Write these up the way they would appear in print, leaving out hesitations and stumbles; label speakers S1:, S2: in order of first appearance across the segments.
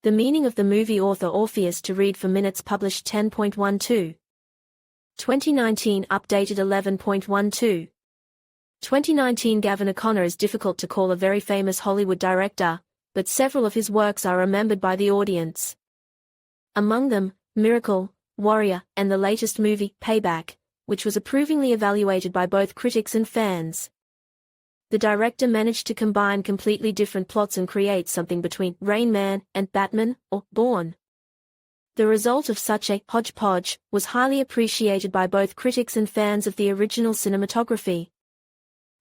S1: The meaning of the movie author Orpheus to read for minutes published 10.12. 2019 updated 11.12. 2019 Gavin O is difficult to call a very famous Hollywood director, but several of his works are remembered by the audience. Among them, Miracle, Warrior, and the latest movie, Payback, which was approvingly evaluated by both critics and fans. The director managed to combine completely different plots and create something between Rain Man and Batman, or Born. The result of such a hodgepodge was highly appreciated by both critics and fans of the original cinematography.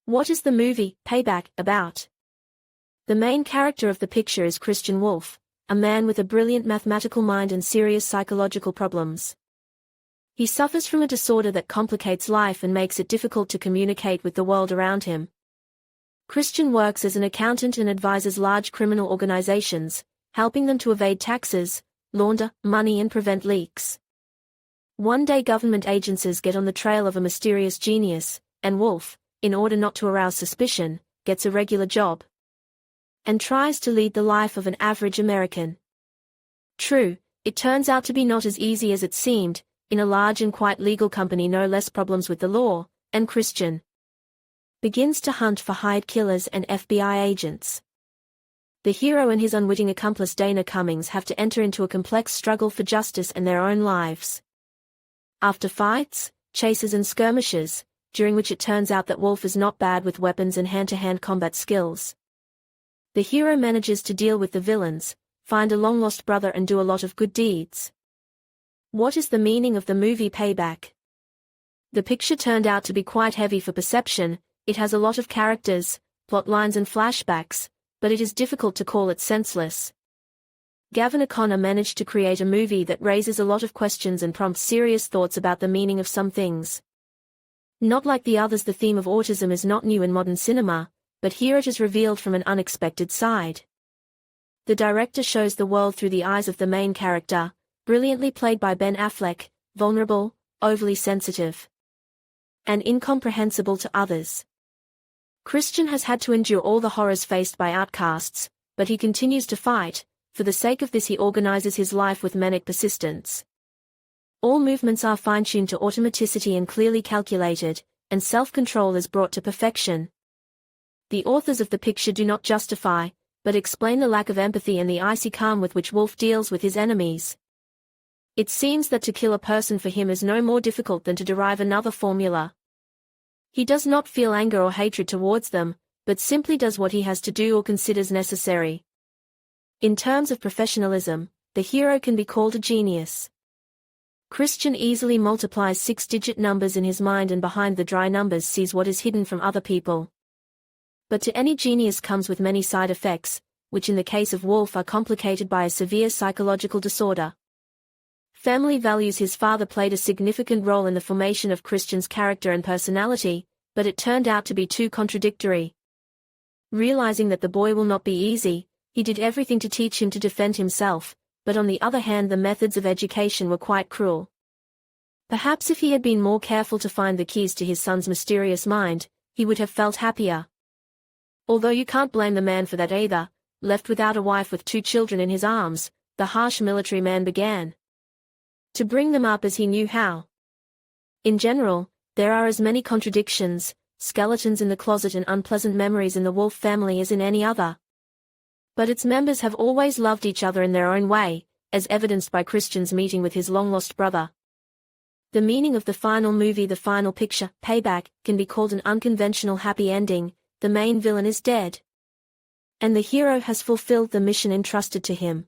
S1: What is the movie, Payback, about? The main character of the picture is Christian Wolff, a man with a brilliant mathematical mind and serious psychological problems. He suffers from a disorder that complicates life and makes it difficult to communicate with the world around him. Christian works as an accountant and advises large criminal organizations, helping them to evade taxes, launder money and prevent leaks. One day government agencies get on the trail of a mysterious genius, and Wolff, in order not to arouse suspicion, gets a regular job and tries to lead the life of an average American. True, it turns out to be not as easy as it seemed. In a large and quite legal company no less problems with the law, and Christian begins to hunt for hired killers and FBI agents. The hero and his unwitting accomplice Dana Cummings have to enter into a complex struggle for justice and their own lives. After fights, chases and skirmishes, during which it turns out that Wolff is not bad with weapons and hand-to-hand combat skills, the hero manages to deal with the villains, find a long-lost brother and do a lot of good deeds. What is the meaning of the movie Payback? The picture turned out to be quite heavy for perception. It has a lot of characters, plot lines and flashbacks, but it is difficult to call it senseless. Gavin O managed to create a movie that raises a lot of questions and prompts serious thoughts about the meaning of some things. Not like the others, the theme of autism is not new in modern cinema, but here it is revealed from an unexpected side. The director shows the world through the eyes of the main character, brilliantly played by Ben Affleck, vulnerable, overly sensitive, and incomprehensible to others. Christian has had to endure all the horrors faced by outcasts, but he continues to fight. For the sake of this he organizes his life with manic persistence. All movements are fine-tuned to automaticity and clearly calculated, and self-control is brought to perfection. The authors of the picture do not justify, but explain the lack of empathy and the icy calm with which Wolff deals with his enemies. It seems that to kill a person for him is no more difficult than to derive another formula. He does not feel anger or hatred towards them, but simply does what he has to do or considers necessary. In terms of professionalism, the hero can be called a genius. Christian easily multiplies 6-digit numbers in his mind and behind the dry numbers sees what is hidden from other people. But to any genius comes with many side effects, which in the case of Wolff are complicated by a severe psychological disorder. Family values. His father played a significant role in the formation of Christian's character and personality, but it turned out to be too contradictory. Realizing that the boy will not be easy, he did everything to teach him to defend himself, but on the other hand the methods of education were quite cruel. Perhaps if he had been more careful to find the keys to his son's mysterious mind, he would have felt happier. Although you can't blame the man for that either. Left without a wife with 2 children in his arms, the harsh military man began to bring them up as he knew how. In general, there are as many contradictions, skeletons in the closet and unpleasant memories in the Wolff family as in any other. But its members have always loved each other in their own way, as evidenced by Christian's meeting with his long-lost brother. The meaning of the final movie, the final picture, Payback, can be called an unconventional happy ending. The main villain is dead, and the hero has fulfilled the mission entrusted to him.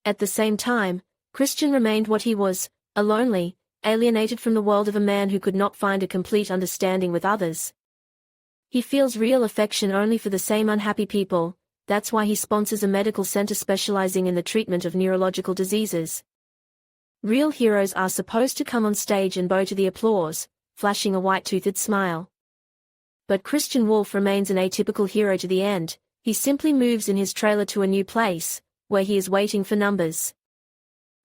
S1: At the same time, Christian remained what he was, a lonely, alienated from the world of a man who could not find a complete understanding with others. He feels real affection only for the same unhappy people. That's why he sponsors a medical center specializing in the treatment of neurological diseases. Real heroes are supposed to come on stage and bow to the applause, flashing a white-toothed smile. But Christian Wolff remains an atypical hero to the end. He simply moves in his trailer to a new place, where he is waiting for numbers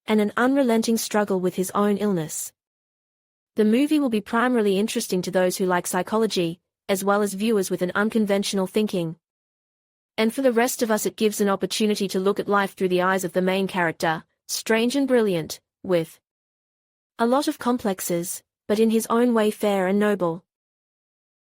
S1: and an unrelenting struggle with his own illness. The movie will be primarily interesting to those who like psychology, as well as viewers with an unconventional thinking. And for the rest of us it gives an opportunity to look at life through the eyes of the main character, strange and brilliant, with a lot of complexes, but in his own way fair and noble.